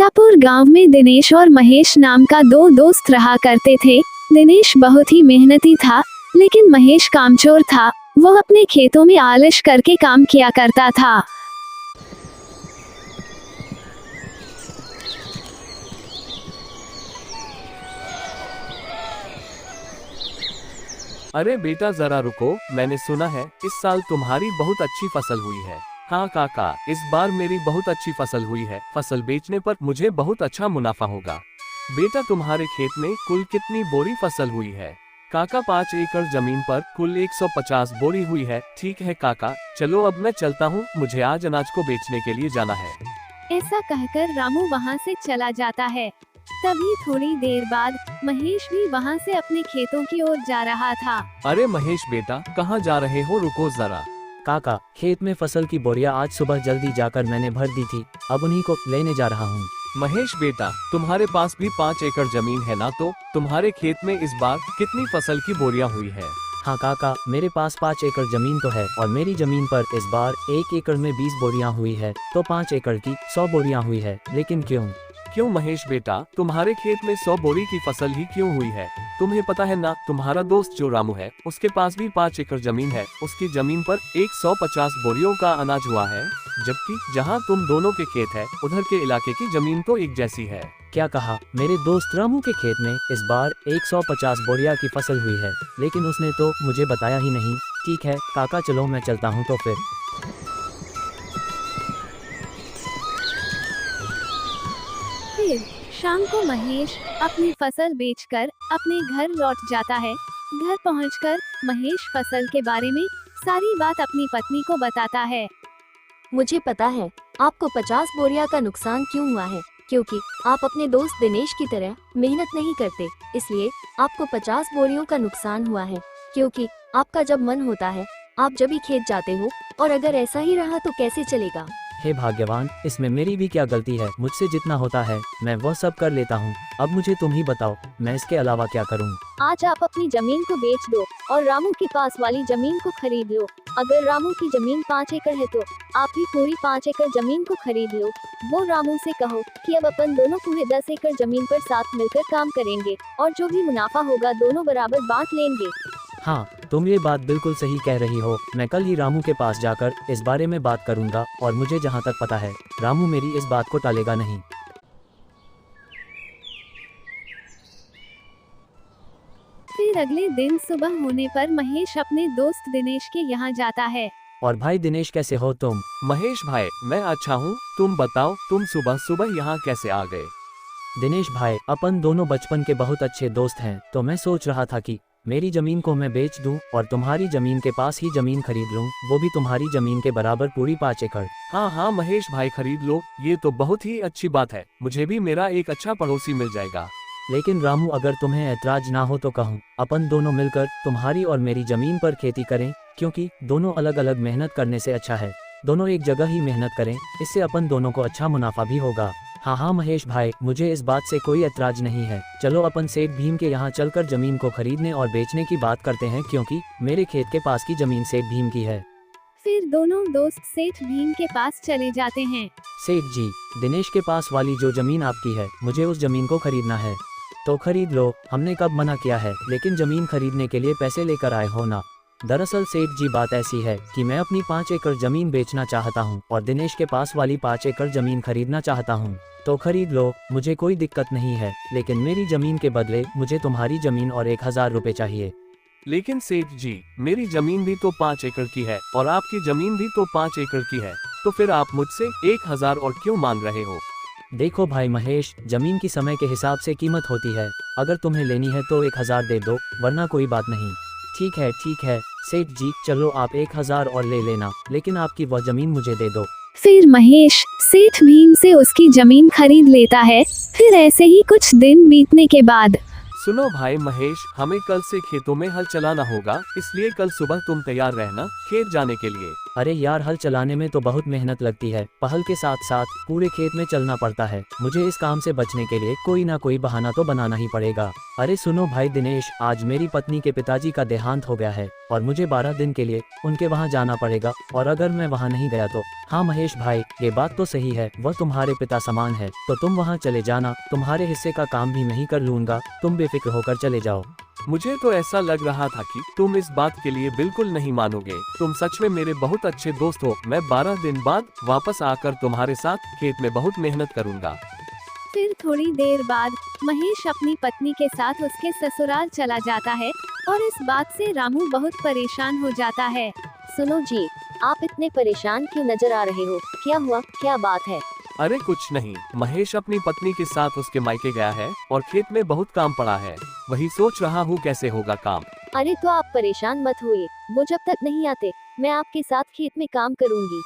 सीतापुर गांव में दिनेश और महेश नाम का दो दोस्त रहा करते थे। दिनेश बहुत ही मेहनती था, लेकिन महेश कामचोर था। वह अपने खेतों में आलस करके काम किया करता था। अरे बेटा जरा रुको, मैंने सुना है इस साल तुम्हारी बहुत अच्छी फसल हुई है। हाँ काका, इस बार मेरी बहुत अच्छी फसल हुई है। फसल बेचने पर मुझे बहुत अच्छा मुनाफा होगा। बेटा तुम्हारे खेत में कुल कितनी बोरी फसल हुई है? काका 5 एकड़ जमीन पर कुल 150 बोरी हुई है। ठीक है काका, चलो अब मैं चलता हूँ, मुझे आज अनाज को बेचने के लिए जाना है। ऐसा कहकर रामू वहाँ से चला जाता है। तभी थोड़ी देर बाद महेश भी वहाँ से अपने खेतों की ओर जा रहा था। अरे महेश बेटा, कहाँ जा रहे हो? रुको जरा। काका, खेत में फसल की बोरियां आज सुबह जल्दी जाकर मैंने भर दी थी, अब उन्हीं को लेने जा रहा हूँ। महेश बेटा, तुम्हारे पास भी 5 एकड़ जमीन है ना, तो तुम्हारे खेत में इस बार कितनी फसल की बोरियां हुई है? हाँ काका, मेरे पास 5 एकड़ जमीन तो है और मेरी जमीन पर इस बार 1 एकड़ में 20 बोरियां हुई है, तो 5 एकड़ की 100 बोरियां हुई है। लेकिन क्यों महेश बेटा, तुम्हारे खेत में 100 बोरी की फसल ही क्यों हुई है? तुम्हें पता है ना, तुम्हारा दोस्त जो रामू है, उसके पास भी 5 एकड़ जमीन है। उसकी जमीन पर 150 बोरियों का अनाज हुआ है, जबकि जहां तुम दोनों के खेत है, उधर के इलाके की जमीन तो एक जैसी है। क्या कहा? मेरे दोस्त रामू के खेत में इस बार 150 बोरिया की फसल हुई है, लेकिन उसने तो मुझे बताया ही नहीं। ठीक है काका, चलो मैं चलता हूँ तो फिर। शाम को महेश अपनी फसल बेचकर अपने घर लौट जाता है। घर पहुंचकर महेश फसल के बारे में सारी बात अपनी पत्नी को बताता है। मुझे पता है आपको 50 बोरिया का नुकसान क्यों हुआ है, क्योंकि आप अपने दोस्त दिनेश की तरह मेहनत नहीं करते, इसलिए आपको 50 बोरियों का नुकसान हुआ है। क्योंकि आपका जब मन होता है आप जब ही खेत जाते हो, और अगर ऐसा ही रहा तो कैसे चलेगा? हे भाग्यवान, इसमें मेरी भी क्या गलती है? मुझसे जितना होता है मैं वह सब कर लेता हूँ। अब मुझे तुम ही बताओ, मैं इसके अलावा क्या करूँ? आज आप अपनी जमीन को बेच दो और रामू के पास वाली जमीन को खरीद लो। अगर रामू की जमीन 5 एकड़ है तो आप भी पूरी 5 एकड़ जमीन को खरीद लो। वो रामू से कहो कि अब अपन दोनों पूरे 10 एकड़ जमीन पर साथ मिलकर काम करेंगे और जो भी मुनाफा होगा दोनों बराबर बांट लेंगे। हाँ, तुम ये बात बिल्कुल सही कह रही हो। मैं कल ही रामू के पास जाकर इस बारे में बात करूंगा, और मुझे जहाँ तक पता है रामू मेरी इस बात को टालेगा नहीं। फिर अगले दिन सुबह होने पर महेश अपने दोस्त दिनेश के यहाँ जाता है। और भाई दिनेश, कैसे हो तुम? महेश भाई, मैं अच्छा हूँ, तुम बताओ, तुम सुबह सुबह यहाँ कैसे आ गए? दिनेश भाई, अपन दोनों बचपन के बहुत अच्छे दोस्त हैं, तो मैं सोच रहा था कि मेरी जमीन को मैं बेच दूं और तुम्हारी जमीन के पास ही जमीन खरीद लूं, वो भी तुम्हारी जमीन के बराबर पूरी 5 एकड़। हाँ महेश भाई, खरीद लो, ये तो बहुत ही अच्छी बात है। मुझे भी मेरा एक अच्छा पड़ोसी मिल जाएगा। लेकिन रामू, अगर तुम्हें ऐतराज ना हो तो कहूँ, अपन दोनों मिलकर तुम्हारी और मेरी जमीन पर खेती करें, क्योंकि दोनों अलग अलग मेहनत करने से अच्छा है दोनों एक जगह ही मेहनत करें, इससे अपन दोनों को अच्छा मुनाफा भी होगा। हाँ महेश भाई, मुझे इस बात से कोई ऐतराज नहीं है। चलो अपन सेठ भीम के यहाँ चलकर जमीन को खरीदने और बेचने की बात करते हैं, क्योंकि मेरे खेत के पास की जमीन सेठ भीम की है। फिर दोनों दोस्त सेठ भीम के पास चले जाते हैं। सेठ जी, दिनेश के पास वाली जो जमीन आपकी है, मुझे उस जमीन को खरीदना है, तो खरीद लो। हमने कब मना किया है? लेकिन जमीन खरीदने के लिए पैसे लेकर आए हो ना। दरअसल सेठ जी, बात ऐसी है कि मैं अपनी 5 एकड़ जमीन बेचना चाहता हूँ और दिनेश के पास वाली 5 एकड़ जमीन खरीदना चाहता हूँ, तो खरीद लो, मुझे कोई दिक्कत नहीं है। लेकिन मेरी जमीन के बदले मुझे तुम्हारी जमीन और 1000 रुपए चाहिए। लेकिन सेठ जी, मेरी जमीन भी तो 5 एकड़ की है और आपकी जमीन भी तो 5 एकड़ की है, तो फिर आप मुझसे 1000 और क्यों मांग रहे हो? देखो भाई महेश, जमीन की समय के हिसाब से कीमत होती है। अगर तुम्हें लेनी है तो 1000 दे दो, वरना कोई बात नहीं। ठीक है सेठ जी, चलो आप 1000 और ले लेना, लेकिन आपकी वह जमीन मुझे दे दो। फिर महेश सेठ भीम से उसकी जमीन खरीद लेता है। फिर ऐसे ही कुछ दिन बीतने के बाद, सुनो भाई महेश, हमें कल से खेतों में हल चलाना होगा, इसलिए कल सुबह तुम तैयार रहना खेत जाने के लिए। अरे यार, हल चलाने में तो बहुत मेहनत लगती है, पहल के साथ साथ पूरे खेत में चलना पड़ता है। मुझे इस काम से बचने के लिए कोई ना कोई बहाना तो बनाना ही पड़ेगा। अरे सुनो भाई दिनेश, आज मेरी पत्नी के पिताजी का देहांत हो गया है और मुझे 12 दिन के लिए उनके वहाँ जाना पड़ेगा, और अगर मैं वहाँ नहीं गया तो। हाँ महेश भाई, ये बात तो सही है, वह तुम्हारे पिता समान है, तो तुम वहाँ चले जाना, तुम्हारे हिस्से का काम भी मैं ही कर लूँगा, तुम बेफिक्र होकर चले जाओ। मुझे तो ऐसा लग रहा था कि तुम इस बात के लिए बिल्कुल नहीं मानोगे। तुम सच में मेरे बहुत अच्छे दोस्त हो। मैं 12 दिन बाद वापस आकर तुम्हारे साथ खेत में बहुत मेहनत करूँगा। फिर थोड़ी देर बाद महेश अपनी पत्नी के साथ उसके ससुराल चला जाता है और इस बात से रामू बहुत परेशान हो जाता है। सुनो जी, आप इतने परेशान क्यों नजर आ रहे हो? क्या हुआ, क्या बात है? अरे कुछ नहीं, महेश अपनी पत्नी के साथ उसके मायके गया है और खेत में बहुत काम पड़ा है, वही सोच रहा हूँ कैसे होगा काम। अरे तो आप परेशान मत होइए, वो जब तक नहीं आते मैं आपके साथ खेत में काम करूंगी।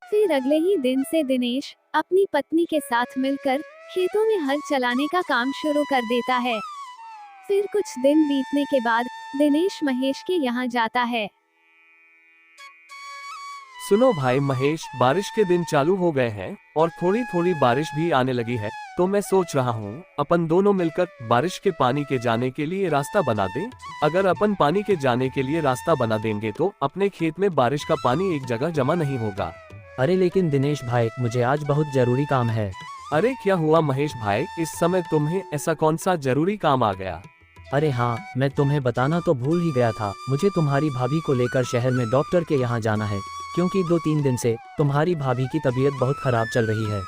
फिर अगले ही दिन से दिनेश अपनी पत्नी के साथ मिलकर खेतों में हल चलाने का काम शुरू कर देता है। फिर कुछ दिन बीतने के बाद दिनेश महेश के यहाँ जाता है। सुनो भाई महेश, बारिश के दिन चालू हो गए हैं और थोड़ी थोड़ी बारिश भी आने लगी है, तो मैं सोच रहा हूँ अपन दोनों मिलकर बारिश के पानी के जाने के लिए रास्ता बना दें। अगर अपन पानी के जाने के लिए रास्ता बना देंगे तो अपने खेत में बारिश का पानी एक जगह जमा नहीं होगा। अरे लेकिन दिनेश भाई, मुझे आज बहुत जरूरी काम है। अरे क्या हुआ महेश भाई, इस समय तुम्हें ऐसा कौन सा जरूरी काम आ गया? अरे हाँ, मैं तुम्हें बताना तो भूल ही गया था, मुझे तुम्हारी भाभी को लेकर शहर में डॉक्टर के यहाँ जाना है, क्योंकि 2-3 दिन से तुम्हारी भाभी की तबीयत बहुत खराब चल रही है।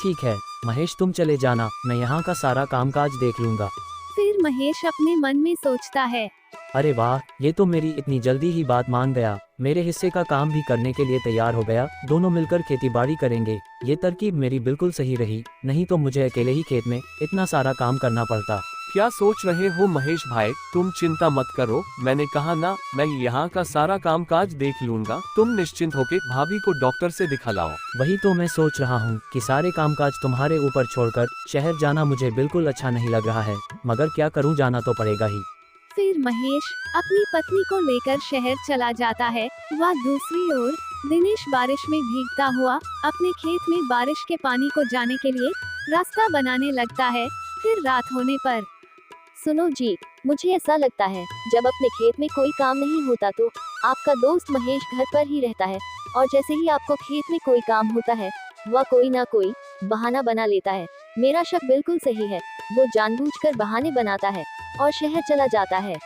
ठीक है महेश, तुम चले जाना, मैं यहाँ का सारा कामकाज देख लूँगा। फिर महेश अपने मन में सोचता है, अरे वाह, ये तो मेरी इतनी जल्दी ही बात मान गया, मेरे हिस्से का काम भी करने के लिए तैयार हो गया, दोनों मिलकर खेतीबाड़ी करेंगे। ये तरकीब मेरी बिल्कुल सही रही, नहीं तो मुझे अकेले ही खेत में इतना सारा काम करना पड़ता। क्या सोच रहे हो महेश भाई, तुम चिंता मत करो, मैंने कहा ना, मैं यहाँ का सारा काम काज देख लूँगा, तुम निश्चिंत होकर भाभी को डॉक्टर से दिखा लाओ। वही तो मैं सोच रहा हूँ कि सारे कामकाज तुम्हारे ऊपर छोड़कर शहर जाना मुझे बिल्कुल अच्छा नहीं लग रहा है, मगर क्या करूँ, जाना तो पड़ेगा ही। फिर महेश अपनी पत्नी को लेकर शहर चला जाता है। वह दूसरी ओर दिनेश बारिश में भीगता हुआ अपने खेत में बारिश के पानी को जाने के लिए रास्ता बनाने लगता है। फिर रात होने पर, सुनो जी, मुझे ऐसा लगता है जब अपने खेत में कोई काम नहीं होता तो आपका दोस्त महेश घर पर ही रहता है, और जैसे ही आपको खेत में कोई काम होता है वह कोई ना कोई बहाना बना लेता है। मेरा शक बिल्कुल सही है, वो जानबूझकर बहाने बनाता है और शहर चला जाता है।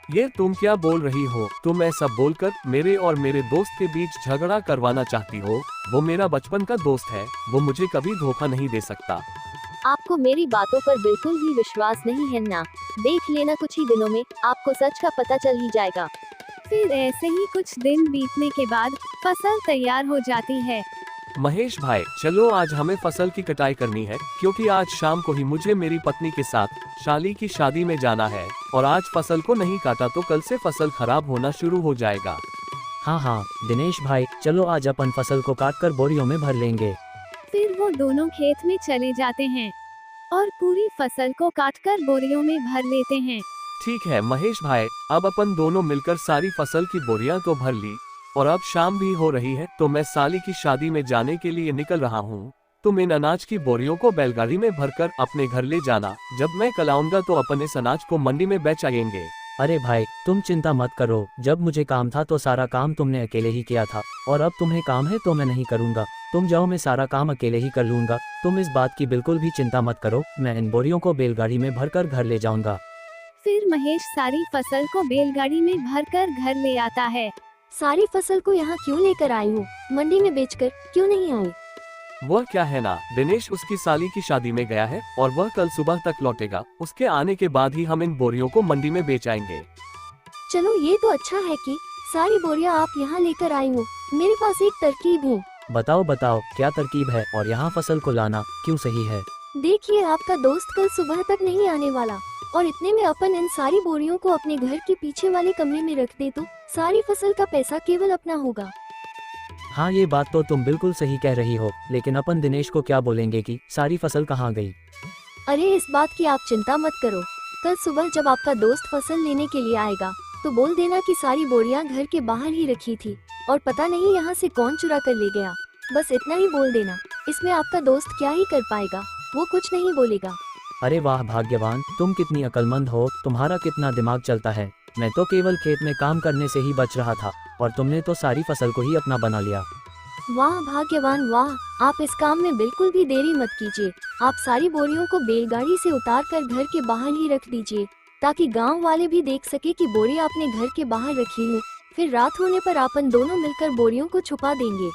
ये तुम क्या बोल रही हो? तुम ऐसा बोलकर मेरे और मेरे दोस्त के बीच झगड़ा करवाना चाहती हो? वो मेरा बचपन का दोस्त है, वो मुझे कभी धोखा नहीं दे सकता। आपको मेरी बातों पर बिल्कुल भी विश्वास नहीं है ना? देख लेना, कुछ ही दिनों में आपको सच का पता चल ही जाएगा। फिर ऐसे ही कुछ दिन बीतने के बाद फसल तैयार हो जाती है। महेश भाई चलो, आज हमें फसल की कटाई करनी है, क्योंकि आज शाम को ही मुझे मेरी पत्नी के साथ शाली की शादी में जाना है, और आज फसल को नहीं काटा तो कल से फसल खराब होना शुरू हो जाएगा। हाँ हाँ दिनेश भाई, चलो आज अपन फसल को काटकर बोरियों में भर लेंगे। फिर वो दोनों खेत में चले जाते हैं और पूरी फसल को काटकर बोरियों में भर लेते हैं। ठीक है महेश भाई, अब अपन दोनों मिलकर सारी फसल की बोरियां तो भर ली, और अब शाम भी हो रही है, तो मैं साली की शादी में जाने के लिए निकल रहा हूँ। तुम इन अनाज की बोरियों को बैलगाड़ी में भरकर अपने घर ले जाना, जब मैं कल आऊंगा तो अपन इस अनाज को मंडी में बेच आएंगे। अरे भाई तुम चिंता मत करो, जब मुझे काम था तो सारा काम तुमने अकेले ही किया था, और अब तुम्हें काम है तो मैं नहीं करूँगा। तुम जाओ, मैं सारा काम अकेले ही कर लूँगा, तुम इस बात की बिल्कुल भी चिंता मत करो, मैं इन बोरियों को बैलगाड़ी में भरकर घर ले जाऊंगा। फिर महेश सारी फसल को बैलगाड़ी में भरकर घर ले आता है। सारी फसल को यहाँ क्यों लेकर आई हूँ? मंडी में बेचकर क्यों नहीं आई? वह क्या है ना, दिनेश उसकी साली की शादी में गया है और वह कल सुबह तक लौटेगा, उसके आने के बाद ही हम इन बोरियों को मंडी में बेच आएंगे। चलो ये तो अच्छा है कि सारी बोरियां आप यहाँ लेकर आई हो। मेरे पास एक तरकीब है। बताओ बताओ, क्या तरकीब है, और यहाँ फसल को लाना क्यों सही है? देखिए, आपका दोस्त कल सुबह तक नहीं आने वाला, और इतने में अपन इन सारी बोरियों को अपने घर के पीछे वाले कमरे में रख दे तो सारी फसल का पैसा केवल अपना होगा। हाँ ये बात तो तुम बिल्कुल सही कह रही हो, लेकिन अपन दिनेश को क्या बोलेंगे कि सारी फसल कहाँ गई? अरे इस बात की आप चिंता मत करो, कल सुबह जब आपका दोस्त फसल लेने के लिए आएगा तो बोल देना कि सारी बोरियां घर के बाहर ही रखी थी और पता नहीं यहाँ से कौन चुरा कर ले गया। बस इतना ही बोल देना, इसमें आपका दोस्त क्या ही कर पाएगा, वो कुछ नहीं बोलेगा। अरे वाह भाग्यवान, तुम कितनी अक्लमंद हो, तुम्हारा कितना दिमाग चलता है। मैं तो केवल खेत में काम करने से ही बच रहा था और तुमने तो सारी फसल को ही अपना बना लिया। वाह भाग्यवान वाह, आप इस काम में बिल्कुल भी देरी मत कीजिए। आप सारी बोरियों को बैलगाड़ी से उतार कर घर के बाहर ही रख दीजिए, ताकि गांव वाले भी देख सके कि बोरी आपने घर के बाहर रखी है। फिर रात होने पर अपन दोनों मिलकर बोरियों को छुपा देंगे।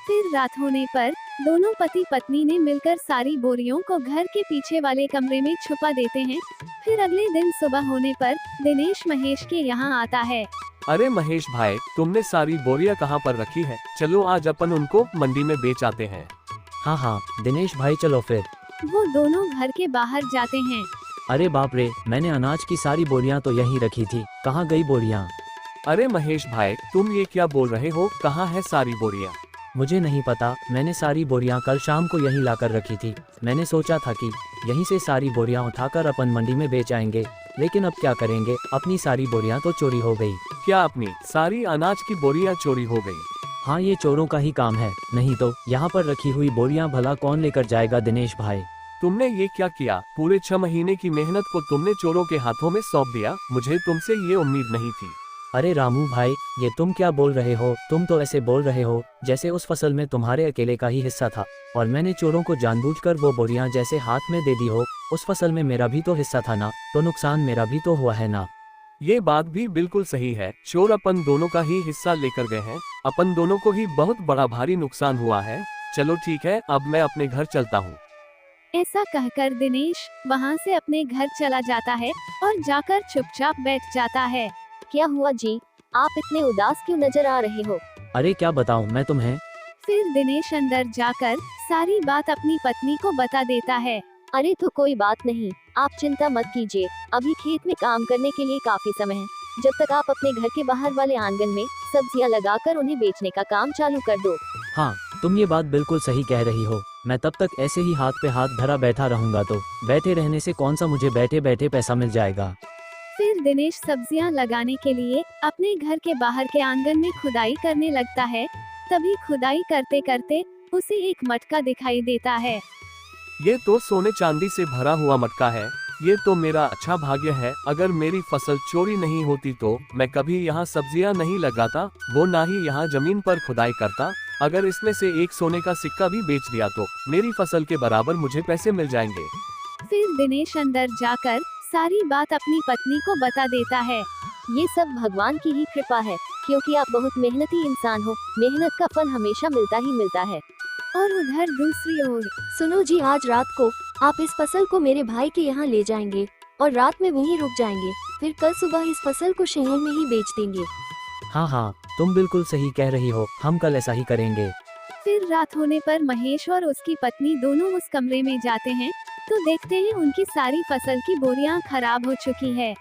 फिर रात होने पर दोनों पति पत्नी ने मिलकर सारी बोरियों को घर के पीछे वाले कमरे में छुपा देते हैं। फिर अगले दिन सुबह होने पर दिनेश महेश के यहाँ आता है। अरे महेश भाई, तुमने सारी बोरियां कहाँ पर रखी है? चलो आज अपन उनको मंडी में बेच आते हैं। हाँ हाँ दिनेश भाई चलो फिर। वो दोनों घर के बाहर जाते हैं। अरे बाप रे, मैंने अनाज की सारी बोरियां तो यहीं रखी थी, कहाँ गई बोरियां? अरे महेश भाई, तुम ये क्या बोल रहे हो? कहाँ है सारी बोरियां? मुझे नहीं पता, मैंने सारी बोरियां कल शाम को यहीं लाकर रखी थी। मैंने सोचा था कि यहीं से सारी बोरियां उठाकर अपन मंडी में बेच आएंगे, लेकिन अब क्या करेंगे, अपनी सारी बोरियां तो चोरी हो गई। क्या अपनी सारी अनाज की बोरियां चोरी हो गई? हाँ ये चोरों का ही काम है, नहीं तो यहाँ पर रखी हुई बोरियां भला कौन लेकर जाएगा दिनेश भाई। तुमने ये क्या किया? पूरे 6 महीने की मेहनत को तुमने चोरों के हाथों में सौंप दिया। मुझे तुमसे ये उम्मीद नहीं थी। अरे रामू भाई, ये तुम क्या बोल रहे हो? तुम तो ऐसे बोल रहे हो जैसे उस फसल में तुम्हारे अकेले का ही हिस्सा था और मैंने चोरों को जानबूझकर वो बोरियां जैसे हाथ में दे दी हो। उस फसल में मेरा भी तो हिस्सा था ना, तो नुकसान मेरा भी तो हुआ है ना। ये बात भी बिल्कुल सही है। चोर अपन दोनों का ही हिस्सा लेकर गए हैं। अपन दोनों को ही बहुत बड़ा भारी नुकसान हुआ है। चलो ठीक है, अब मैं अपने घर चलता हूँ। ऐसा कहकर दिनेश वहाँ से अपने घर चला जाता है और जाकर चुपचाप बैठ जाता है। क्या हुआ जी, आप इतने उदास क्यों नजर आ रहे हो? अरे क्या बताऊं मैं तुम्हें। फिर दिनेश अंदर जाकर सारी बात अपनी पत्नी को बता देता है। अरे तो कोई बात नहीं, आप चिंता मत कीजिए, अभी खेत में काम करने के लिए काफी समय है। जब तक आप अपने घर के बाहर वाले आंगन में सब्जियां लगाकर उन्हें बेचने का काम चालू कर दो। हाँ तुम ये बात बिल्कुल सही कह रही हो। मैं तब तक ऐसे ही हाथ पे हाथ धरा बैठा रहूंगा तो बैठे रहने से कौन सा मुझे बैठे बैठे पैसा मिल जाएगा। फिर दिनेश सब्जियां लगाने के लिए अपने घर के बाहर के आंगन में खुदाई करने लगता है। तभी खुदाई करते करते उसे एक मटका दिखाई देता है। ये तो सोने चांदी से भरा हुआ मटका है। ये तो मेरा अच्छा भाग्य है। अगर मेरी फसल चोरी नहीं होती तो मैं कभी यहाँ सब्जियाँ नहीं लगाता, वो ना ही यहाँ जमीन पर खुदाई करता। अगर इसमें से एक सोने का सिक्का भी बेच दिया तो मेरी फसल के बराबर मुझे पैसे मिल जाएंगे। फिर दिनेश अंदर जाकर सारी बात अपनी पत्नी को बता देता है। ये सब भगवान की ही कृपा है, क्योंकि आप बहुत मेहनती इंसान हो। मेहनत का फल हमेशा मिलता ही मिलता है। और उधर दूसरी ओर सुनो जी, आज रात को आप इस फसल को मेरे भाई के यहाँ ले जाएंगे और रात में वहीं रुक जाएंगे। फिर कल सुबह इस फसल को शहर में ही बेच देंगे। हाँ हाँ तुम बिल्कुल सही कह रही हो, हम कल ऐसा ही करेंगे। फिर रात होने पर महेश और उसकी पत्नी दोनों उस कमरे में जाते हैं तो देखते हैं उनकी सारी फसल की बोरियां खराब हो चुकी है।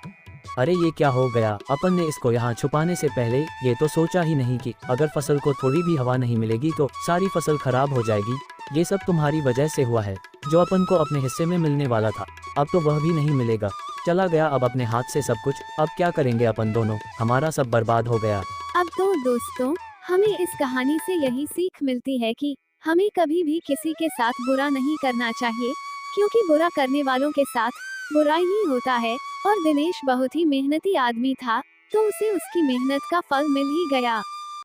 अरे ये क्या हो गया, अपन ने इसको यहाँ छुपाने से पहले ये तो सोचा ही नहीं कि अगर फसल को थोड़ी भी हवा नहीं मिलेगी तो सारी फसल खराब हो जाएगी। ये सब तुम्हारी वजह से हुआ है। जो अपन को अपने हिस्से में मिलने वाला था अब तो वह भी नहीं मिलेगा। चला गया अब अपने हाथ से सब कुछ। अब क्या करेंगे अपन दोनों, हमारा सब बर्बाद हो गया। अब तो दोस्तों, हमें इस कहानी से यही सीख मिलती है कि हमें कभी भी किसी के साथ बुरा नहीं करना चाहिए, क्योंकि बुरा करने वालों के साथ बुरा ही होता है। और दिनेश बहुत ही मेहनती आदमी था, तो उसे उसकी मेहनत का फल मिल ही गया।